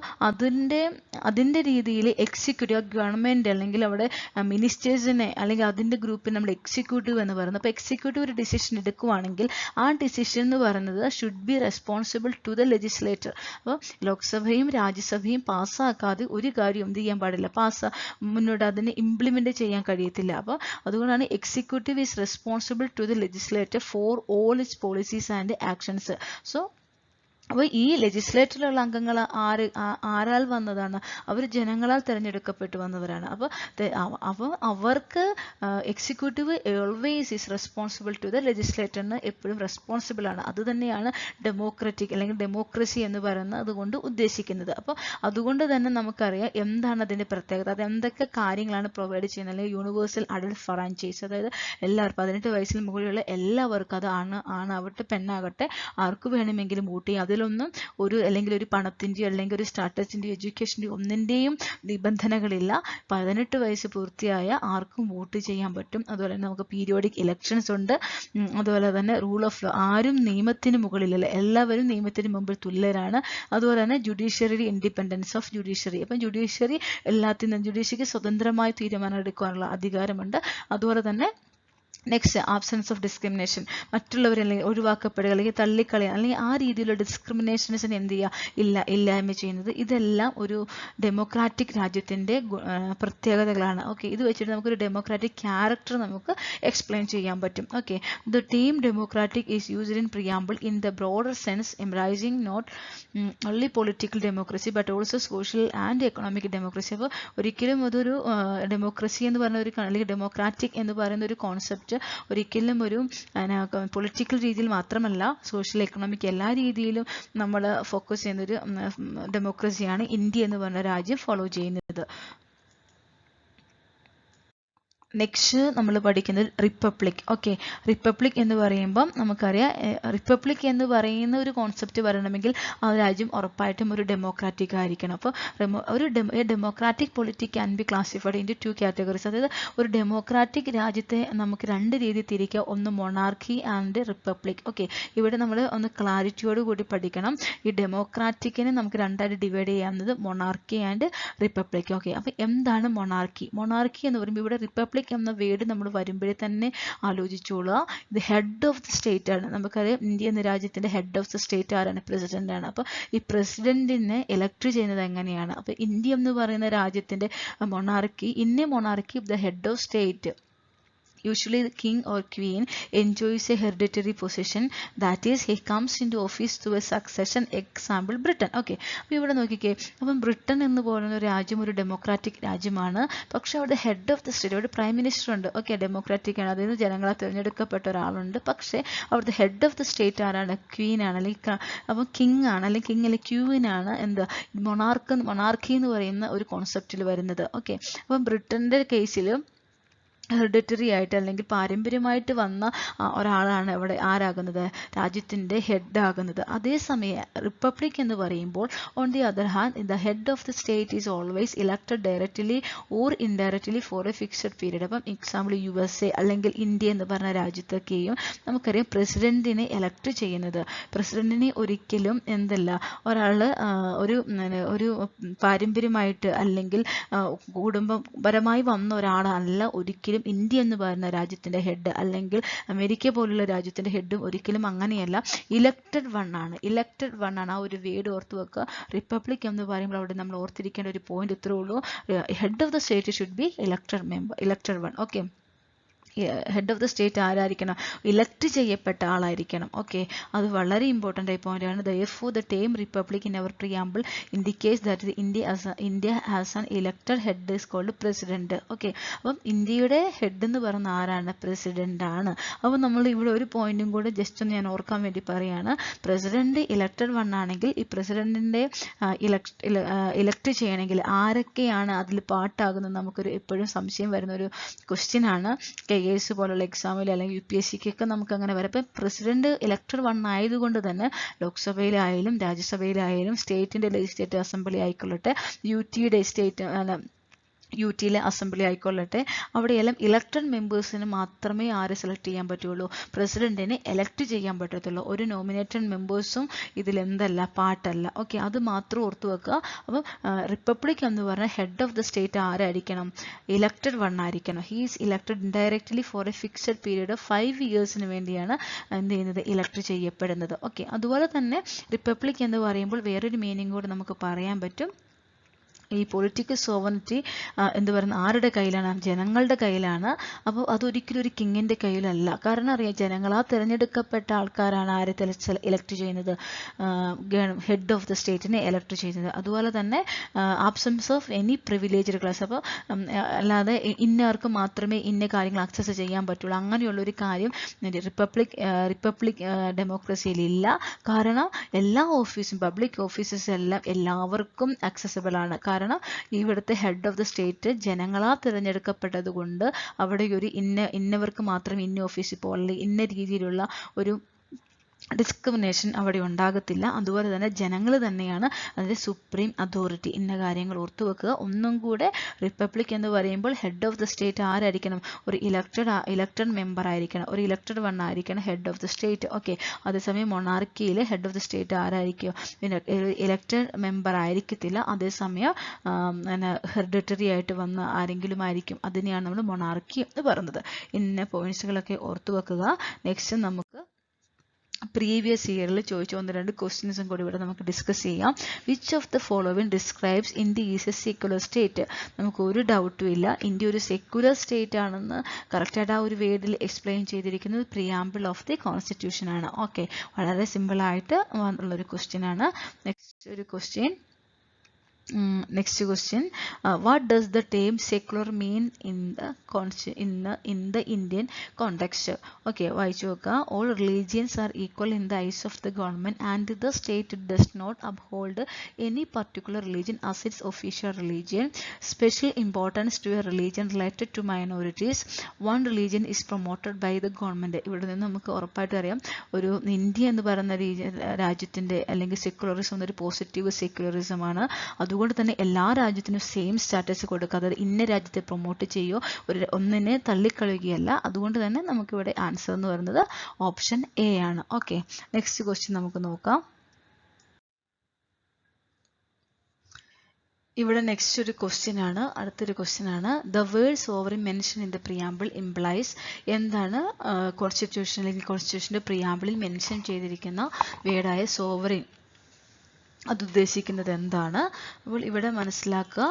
അതിൻ്റെ രീതിയിൽ എക്സിക്യൂട്ടീവ് ഗവൺമെൻറ്, അല്ലെങ്കിൽ അവിടെ മിനിസ്റ്റേഴ്സിനെ അല്ലെങ്കിൽ അതിൻ്റെ ഗ്രൂപ്പിന് നമ്മൾ എക്സിക്യൂട്ടീവ് എന്ന് പറയുന്നത്. അപ്പോൾ എക്സിക്യൂട്ടീവ് ഒരു ഡിസിഷൻ എടുക്കുവാണെങ്കിൽ ആ ഡിസിഷൻ എന്ന് പറയുന്നത് should be responsible to the legislator. അപ്പോൾ ലോക്സഭയും രാജ്യസഭയും പാസ്സാക്കാതെ ഒരു കാര്യം എന്ത് ചെയ്യാൻ പാടില്ല, മുന്നോട്ട് അതിനെ ഇംപ്ലിമെൻ്റ് ചെയ്യാൻ കഴിയത്തില്ല. അപ്പോൾ അതുകൊണ്ടാണ് executive is responsible to the legislator for all its policies and actions. So അപ്പോൾ ഈ ലെജിസ്ലേറ്ററിലുള്ള അംഗങ്ങൾ ആരാൽ വന്നതാണ്? അവർ ജനങ്ങളാൽ തിരഞ്ഞെടുക്കപ്പെട്ടു വന്നവരാണ്. അപ്പോൾ അവർക്ക് executive always is responsible to the ലെജിസ്ലേറ്ററിന് എപ്പോഴും റെസ്പോൺസിബിൾ ആണ്. അതുതന്നെയാണ് ഡെമോക്രാറ്റിക് അല്ലെങ്കിൽ ഡെമോക്രസി എന്ന് പറയുന്നത് അതുകൊണ്ട് ഉദ്ദേശിക്കുന്നത്. അപ്പോൾ അതുകൊണ്ട് തന്നെ നമുക്കറിയാം എന്താണ് അതിൻ്റെ പ്രത്യേകത, അത് എന്തൊക്കെ കാര്യങ്ങളാണ് പ്രൊവൈഡ് ചെയ്യുന്നത്. അല്ലെങ്കിൽ യൂണിവേഴ്സൽ അഡൽട്ട് ഫ്രാഞ്ചൈസ്, അതായത് എല്ലാവർക്കും 18 വയസ്സിന് മുകളിലുള്ള എല്ലാവർക്കും, അത് ആണാവട്ടെ പെണ്ണാകട്ടെ ആർക്ക് വേണമെങ്കിലും വോട്ട് ചെയ്യാം. അതിലൊന്നും അല്ലെങ്കിൽ ഒരു പണത്തിൻ്റെയോ അല്ലെങ്കിൽ ഒരു സ്റ്റാറ്റസിൻ്റെയോ എഡ്യൂക്കേഷൻ്റെയോ ഒന്നിൻ്റെയും നിബന്ധനകളില്ല. 18 വയസ്സ് പൂർത്തിയായ ആർക്കും വോട്ട് ചെയ്യാൻ പറ്റും. അതുപോലെ തന്നെ നമുക്ക് പീരിയോഡിക് ഇലക്ഷൻസ് ഉണ്ട്. അതുപോലെ തന്നെ റൂൾ ഓഫ് ലോ, ആരും നിയമത്തിന് മുകളിലല്ല, എല്ലാവരും നിയമത്തിന് മുമ്പിൽ തുല്യരാണ്. അതുപോലെ തന്നെ ജുഡീഷ്യറി ഇൻഡിപെൻഡൻസ് ഓഫ് ജുഡീഷ്യറി. അപ്പം ജുഡീഷ്യറിക്ക് സ്വതന്ത്രമായി തീരുമാനം എടുക്കാനുള്ള അധികാരമുണ്ട്. അതുപോലെ തന്നെ നെക്സ്റ്റ് ആബ്സെൻസ് ഓഫ് ഡിസ്ക്രിമിനേഷൻ, മറ്റുള്ളവരെ ഒഴിവാക്കപ്പെടുക അല്ലെങ്കിൽ തള്ളിക്കളയുക അല്ലെങ്കിൽ ആ രീതിയിലുള്ള ഡിസ്ക്രിമിനേഷൻസിന് എന്ത് ചെയ്യുക, ഇല്ലായ്മ ചെയ്യുന്നത്. ഇതെല്ലാം ഒരു ഡെമോക്രാറ്റിക് രാജ്യത്തിൻ്റെ പ്രത്യേകതകളാണ്. ഓക്കെ, ഇത് വെച്ചിട്ട് നമുക്കൊരു ഡെമോക്രാറ്റിക് ക്യാരക്ടർ നമുക്ക് എക്സ്പ്ലെയിൻ ചെയ്യാൻ പറ്റും. Okay, the term democratic is used in preamble in the broader sense embracing not only political democracy but also social and economic democracy. അപ്പോൾ ഒരിക്കലും അതൊരു ഡെമോക്രസി എന്ന് പറയുന്ന ഒരു അല്ലെങ്കിൽ ഡെമോക്രാറ്റിക് എന്ന് പറയുന്ന ഒരു കോൺസെപ്റ്റ് ഒരിക്കലും ഒരു പൊളിറ്റിക്കൽ രീതിയിൽ മാത്രമല്ല, സോഷ്യൽ എക്കണോമിക് എല്ലാ രീതിയിലും നമ്മൾ ഫോക്കസ് ചെയ്യുന്നൊരു ഡെമോക്രസിയാണ് ഇന്ത്യ എന്ന് പറഞ്ഞ രാജ്യം ഫോളോ ചെയ്യുന്നത്. നെക്സ്റ്റ് നമ്മൾ പഠിക്കുന്നത് റിപ്പബ്ലിക്. ഓക്കെ, റിപ്പബ്ലിക് എന്ന് പറയുമ്പം നമുക്കറിയാം റിപ്പബ്ലിക് എന്ന് പറയുന്ന ഒരു കോൺസെപ്റ്റ് പറയണമെങ്കിൽ ആ രാജ്യം ഉറപ്പായിട്ടും ഒരു ഡെമോക്രാറ്റിക് ആയിരിക്കണം. അപ്പോൾ ഒരു democratic politic can be classified in 2 categories. അതായത് ഒരു ഡെമോക്രാറ്റിക് രാജ്യത്തെ നമുക്ക് 2 രീതി തിരിക്കാം, ഒന്ന് മൊണാർക്കി ആൻഡ് റിപ്പബ്ലിക്. ഓക്കെ, ഇവിടെ നമ്മൾ ഒന്ന് ക്ലാരിറ്റിയോട് കൂടി പഠിക്കണം. ഈ ഡെമോക്രാറ്റിക്കിനെ നമുക്ക് 2ആയിട്ട് ഡിവൈഡ് ചെയ്യാവുന്നത് മൊണാർക്കി ആൻഡ് റിപ്പബ്ലിക്. ഓക്കെ, അപ്പോൾ എന്താണ് മൊണാർക്കി? മൊണാർക്കി എന്ന് പറയുമ്പോൾ ഇവിടെ റിപ്പബ്ലിക് എന്ന വേർഡ് നമ്മൾ വരുമ്പോഴേ തന്നെ ആലോചിച്ചോളുക, ഇത് ഹെഡ് ഓഫ് ദി സ്റ്റേറ്റ് ആണ്. നമുക്കറിയാം ഇന്ത്യ എന്ന രാജ്യത്തിന്റെ ഹെഡ് ഓഫ് ദി സ്റ്റേറ്റ് ആരാണ്? പ്രസിഡന്റ് ആണ്. അപ്പോൾ ഈ പ്രസിഡന്റിനെ എലക്ട് ചെയ്യുന്നത് എങ്ങനെയാണ്? അപ്പോൾ ഇന്ത്യ എന്ന് പറയുന്ന രാജ്യത്തിന്റെ monarchy of the head of state. Usually the king or queen enjoys a hereditary position, that is he comes into office through a succession. Example Britain. Okay, അപ്പോൾ ഇവിടെ നോക്കിക്കേ, അപ്പം ബ്രിട്ടൻ എന്ന് പറയുന്ന ഒരു രാജ്യം ഒരു ഡെമോക്രാറ്റിക് രാജ്യമാണ്. പക്ഷെ അവിടെ ഹെഡ് ഓഫ് ദി സ്റ്റേറ്റ്, അവിടെ പ്രൈം മിനിസ്റ്റർ ഉണ്ട്. ഓക്കെ, ഡെമോക്രാറ്റിക് ആണ്, അതായത് ജനങ്ങളാൽ തിരഞ്ഞെടുക്കപ്പെട്ട ഒരാളുണ്ട്. പക്ഷേ അവിടുത്തെ ഹെഡ് ഓഫ് ദി സ്റ്റേറ്റ് ആരാണ്? ക്വീൻ ആണ്, അല്ലെങ്കിൽ അപ്പം കിങ് ആണ്, അല്ലെങ്കിൽ കിങ് അല്ലെങ്കിൽ ക്യൂൻ ആണ് എന്താ മൊണാർക്കി എന്ന് പറയുന്ന ഒരു കോൺസെപ്റ്റിൽ വരുന്നത്. ഓക്കെ, അപ്പം ബ്രിട്ടൻ്റെ കേസിൽ ഹെറിഡിറ്ററി ആയിട്ട് അല്ലെങ്കിൽ പാരമ്പര്യമായിട്ട് വന്ന ഒരാളാണ് ഇവിടെ ആരാകുന്നത്? രാജ്യത്തിൻ്റെ ഹെഡ് ആകുന്നത്. അതേസമയം റിപ്പബ്ലിക് എന്ന് പറയുമ്പോൾ on the other hand the head of the state is always elected directly or indirectly for a fixed period. അപ്പം എക്സാമ്പിൾ USA അല്ലെങ്കിൽ ഇന്ത്യ എന്ന് പറഞ്ഞ രാജ്യത്തൊക്കെയും നമുക്കറിയാം പ്രസിഡന്റിനെ എലക്ട് ചെയ്യുന്നത്. പ്രസിഡന്റിനെ ഒരിക്കലും ഒരാൾ ഒരു പാരമ്പര്യമായിട്ട് അല്ലെങ്കിൽ കുടുംബപരമായി വന്ന ഒരാളല്ല ഒരിക്കലും ഇന്ത്യ എന്ന് പറയുന്ന രാജ്യത്തിന്റെ ഹെഡ്, അല്ലെങ്കിൽ അമേരിക്ക പോലുള്ള രാജ്യത്തിന്റെ ഹെഡും ഒരിക്കലും അങ്ങനെയല്ല, ഇലക്റ്റഡ് വൺ ആണ്. ആ ഒരു വേർഡ് ഓർത്ത് വെക്കുക. റിപ്പബ്ലിക് എന്ന് പറയുമ്പോൾ അവിടെ നമ്മൾ ഓർത്തിരിക്കേണ്ട ഒരു പോയിന്റ് ഇത്രേ ഉള്ളൂ, head of the state should be elected one. Okay, head of the state ആരായിരിക്കണം? ഇലക്ട് ചെയ്യപ്പെട്ട ആളായിരിക്കണം. ഓക്കെ, അത് വളരെ ഇമ്പോർട്ടൻ്റ് ആയ പോയിന്റ് ആണ്. Therefore the term republic in our preamble indicates that India has an elected head is called president. Okay, അപ്പം ഇന്ത്യയുടെ head എന്ന് പറയുന്ന ആരാണ്? പ്രസിഡന്റ് ആണ്. അപ്പം നമ്മൾ ഇവിടെ ഒരു പോയിന്റും കൂടെ ജസ്റ്റ് ഒന്ന് ഞാൻ ഓർക്കാൻ വേണ്ടി പറയാണ്. പ്രസിഡന്റ് ഇലക്റ്റഡ് വൺ ആണെങ്കിൽ ഈ പ്രസിഡന്റിന്റെ ഇലക്ട് ചെയ്യണമെങ്കിൽ ആരൊക്കെയാണ് അതിൽ പാർട്ടാകുന്നത്? നമുക്കൊരു എപ്പോഴും സംശയം വരുന്ന ഒരു ക്വസ്റ്റ്യൻ ആണ്. IAS പോലുള്ള എക്സാമിൽ അല്ലെങ്കിൽ UPSCക്കൊക്കെ നമുക്ക് അങ്ങനെ വരാം. ഇപ്പം പ്രസിഡന്റ് ഇലക്ടഡ് വൺ ആയതുകൊണ്ട് തന്നെ ലോക്സഭയിലായാലും രാജ്യസഭയിലായാലും സ്റ്റേറ്റിൻ്റെ ലെജിസ്ലേറ്റീവ് അസംബ്ലി ആയിക്കൊള്ളട്ടെ, UTയിലെ അസംബ്ലി ആയിക്കൊള്ളട്ടെ, അവിടെയെല്ലാം ഇലക്ടഡ് മെമ്പേഴ്സിന് മാത്രമേ ആരെ സെലക്ട് ചെയ്യാൻ പറ്റുള്ളൂ, പ്രസിഡന്റിനെ എലക്ട് ചെയ്യാൻ പറ്റത്തുള്ളൂ. ഒരു നോമിനേറ്റഡ് മെമ്പേഴ്സും ഇതിലെന്തല്ല, പാർട്ടല്ല. ഓക്കെ, അത് മാത്രം ഓർത്തു വെക്കുക. അപ്പം റിപ്പബ്ലിക് എന്ന് പറഞ്ഞാൽ ഹെഡ് ഓഫ് ദ സ്റ്റേറ്റ് ആരായിരിക്കണം, ഇലക്ടഡ് വൺ ആയിരിക്കണം. He is elected indirectly for a fixed period of 5 ഇയേഴ്സിന് വേണ്ടിയാണ് എന്ത് ചെയ്യുന്നത്, ഇലക്ട് ചെയ്യപ്പെടുന്നത്. ഓക്കെ, അതുപോലെ തന്നെ റിപ്പബ്ലിക് എന്ന് പറയുമ്പോൾ വേറൊരു മീനിങ് കൂടി നമുക്ക് പറയാൻ പറ്റും. ഈ പൊളിറ്റിക്കൽ സോവറിറ്റി എന്ന് പറയുന്ന ആരുടെ കയ്യിലാണ്, ജനങ്ങളുടെ കയ്യിലാണ്. അപ്പോൾ അതൊരിക്കലും ഒരു കിങ്ങിൻ്റെ കയ്യിലല്ല. കാരണം അറിയാം, ജനങ്ങളാൽ തിരഞ്ഞെടുക്കപ്പെട്ട ആൾക്കാരാണ് ആരെ ഇലക്ട് ചെയ്യുന്നത്, ഹെഡ് ഓഫ് ദ സ്റ്റേറ്റിനെ എലക്ട് ചെയ്യുന്നത്. അതുപോലെ തന്നെ absence of any privileged class. അപ്പോൾ അല്ലാതെ ഇന്നവർക്ക് മാത്രമേ ഇന്ന കാര്യങ്ങൾ ആക്സസ് ചെയ്യാൻ പറ്റുള്ളൂ, അങ്ങനെയുള്ളൊരു കാര്യം റിപ്പബ്ലിക് ഡെമോക്രസിയിലില്ല. കാരണം എല്ലാ ഓഫീസും, പബ്ലിക് ഓഫീസസ് എല്ലാം എല്ലാവർക്കും ആക്സസിബിൾ ആണ്. കാരണം ഇവിടുത്തെ ഹെഡ് ഓഫ് ദ സ്റ്റേറ്റ് ജനങ്ങളാൽ തിരഞ്ഞെടുക്കപ്പെട്ടത് കൊണ്ട് അവിടെ ഒരു ഇന്നവർക്ക് മാത്രം ഇന്ന ഓഫീസിൽ പോകാനുള്ള ഇന്ന രീതിയിലുള്ള ഒരു ഡിസ്ക്രിമിനേഷൻ അവിടെ ഉണ്ടാകത്തില്ല. അതുപോലെ തന്നെ ജനങ്ങൾ തന്നെയാണ് അതിൻ്റെ സുപ്രീം അതോറിറ്റി. ഇന്ന കാര്യങ്ങൾ ഓർത്തു വെക്കുക. ഒന്നും കൂടെ, റിപ്പബ്ലിക് എന്ന് പറയുമ്പോൾ ഹെഡ് ഓഫ് ദ സ്റ്റേറ്റ് ആരായിരിക്കണം, ഒരു ഇലക്ടഡ് മെമ്പർ ആയിരിക്കണം, ഒരു ഇലക്ടഡ് വൺ ആയിരിക്കണം head of the state. Okay, അതേസമയം മൊണാർക്കിയിൽ ഹെഡ് ഓഫ് ദ സ്റ്റേറ്റ് ആരായിരിക്കും, ഇലക്ടഡ് മെമ്പർ ആയിരിക്കത്തില്ല. അതേസമയം ഹെറിഡിറ്ററി ആയിട്ട് വന്ന ആരെങ്കിലും ആയിരിക്കും. അതിനെയാണ് നമ്മൾ മൊണാർക്കി എന്ന് പറയുന്നത്. ഇന്ന പോയിന്റ്സുകളൊക്കെ ഓർത്തു വെക്കുക. നെക്സ്റ്റ് നമുക്ക് പ്രീവിയസ് ഇയറിൽ ചോദിച്ച 1-2 ക്വസ്റ്റ്യൻസും കൂടി ഇവിടെ നമുക്ക് ഡിസ്കസ് ചെയ്യാം. Which of the following describes India is A secular state? നമുക്ക് ഒരു ഡൗട്ടും ഇല്ല, ഇന്ത്യ ഒരു സെക്യുലർ സ്റ്റേറ്റ് ആണെന്ന് കറക്റ്റായിട്ട് ആ ഒരു വേർഡിൽ എക്സ്പ്ലെയിൻ ചെയ്തിരിക്കുന്നത് പ്രിയാമ്പിൾ ഓഫ് ദി കോൺസ്റ്റിറ്റ്യൂഷൻ ആണ്. ഓക്കെ, വളരെ സിമ്പിളായിട്ട് ഉള്ളൊരു ക്വസ്റ്റ്യൻ ആണ്. Next question, what does the term secular mean in the Indian context? Okay, വായിച്ചു നോക്കുക. All religions are equal in the eyes of the government and the state does not uphold any particular religion as its official religion. Special importance to a religion related to minorities. One religion is promoted by the government. ഇവിടെ നിന്ന് നമുക്ക് ഉറപ്പായിട്ട് അറിയാം, ഒരു India എന്ന് പറയുന്ന രാജ്യത്തിൻ്റെ അല്ലെങ്കിൽ സെക്യുലറിസം എന്നൊരു പോസിറ്റീവ് സെക്യുലറിസം ആണ്. അതുകൊണ്ട് തന്നെ എല്ലാ രാജ്യത്തിനും സെയിം സ്റ്റാറ്റസ് കൊടുക്കാതെ ഇന്ന രാജ്യത്തെ പ്രൊമോട്ട് ചെയ്യോ ഒന്നിനെ തള്ളിക്കളയുകയല്ല. അതുകൊണ്ട് തന്നെ നമുക്കിവിടെ ആൻസർ എന്ന് പറയുന്നത് ഓപ്ഷൻ എ ആണ്. ഓക്കെ, നെക്സ്റ്റ് ക്വസ്റ്റ്യൻ നമുക്ക് നോക്കാം. ഇവിടെ നെക്സ്റ്റ് ഒരു ക്വസ്റ്റ്യൻ ആണ്, അടുത്തൊരു ക്വസ്റ്റ്യൻ ആണ്. The word sovereign mention in the preamble implies. എന്താണ് കോൺസ്റ്റിറ്റ്യൂഷൻ്റെ പ്രിയാമ്പിളിൽ മെൻഷൻ ചെയ്തിരിക്കുന്ന വേർഡായ സോവറിൻ അത് ഉദ്ദേശിക്കുന്നത് എന്താണ്? അപ്പോൾ ഇവിടെ മനസ്സിലാക്കുക,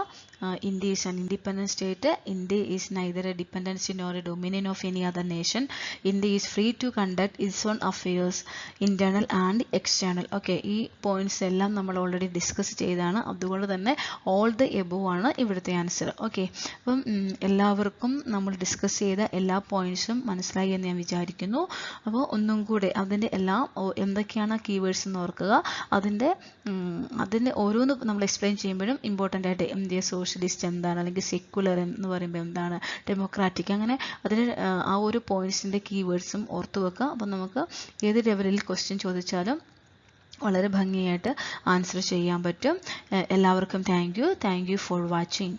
India is an independent state. India is neither a dependency nor a dominion of any other nation. India is free to conduct its own affairs, internal and external. Okay, ഈ points എല്ലാം നമ്മൾ already discuss ചെയ്താണ്. അതുകൊണ്ട് തന്നെ all the above ആണ് ഇവിടുത്തെ answer. Okay, അപ്പം എല്ലാവർക്കും നമ്മൾ ഡിസ്കസ് ചെയ്ത എല്ലാ പോയിന്റ്സും മനസ്സിലായി എന്ന് ഞാൻ വിചാരിക്കുന്നു. അപ്പോൾ ഒന്നും കൂടെ അതിൻ്റെ എല്ലാം എന്തൊക്കെയാണ് കീവേഡ്സ് എന്ന് ഓർക്കുക. അതിൻ്റെ ഓരോന്ന് നമ്മൾ എക്സ്പ്ലെയിൻ ചെയ്യുമ്പോഴും ഇമ്പോർട്ടൻ്റ് ആയിട്ട് ഇന്ത്യ സോഷ്യലിസ്റ്റ് എന്താണ്, അല്ലെങ്കിൽ സെക്യുലർ എന്ന് പറയുമ്പോൾ എന്താണ്, ഡെമോക്രാറ്റിക്, അങ്ങനെ അതിൽ ആ ഒരു പോയിന്റ്സിൻ്റെ കീവേഡ്സും ഓർത്തു വെക്കുക. അപ്പം നമുക്ക് ഏത് ലെവലിൽ ക്വസ്റ്റ്യൻ ചോദിച്ചാലും വളരെ ഭംഗിയായിട്ട് ആൻസർ ചെയ്യാൻ പറ്റും. എല്ലാവർക്കും താങ്ക് യു ഫോർ വാച്ചിങ്.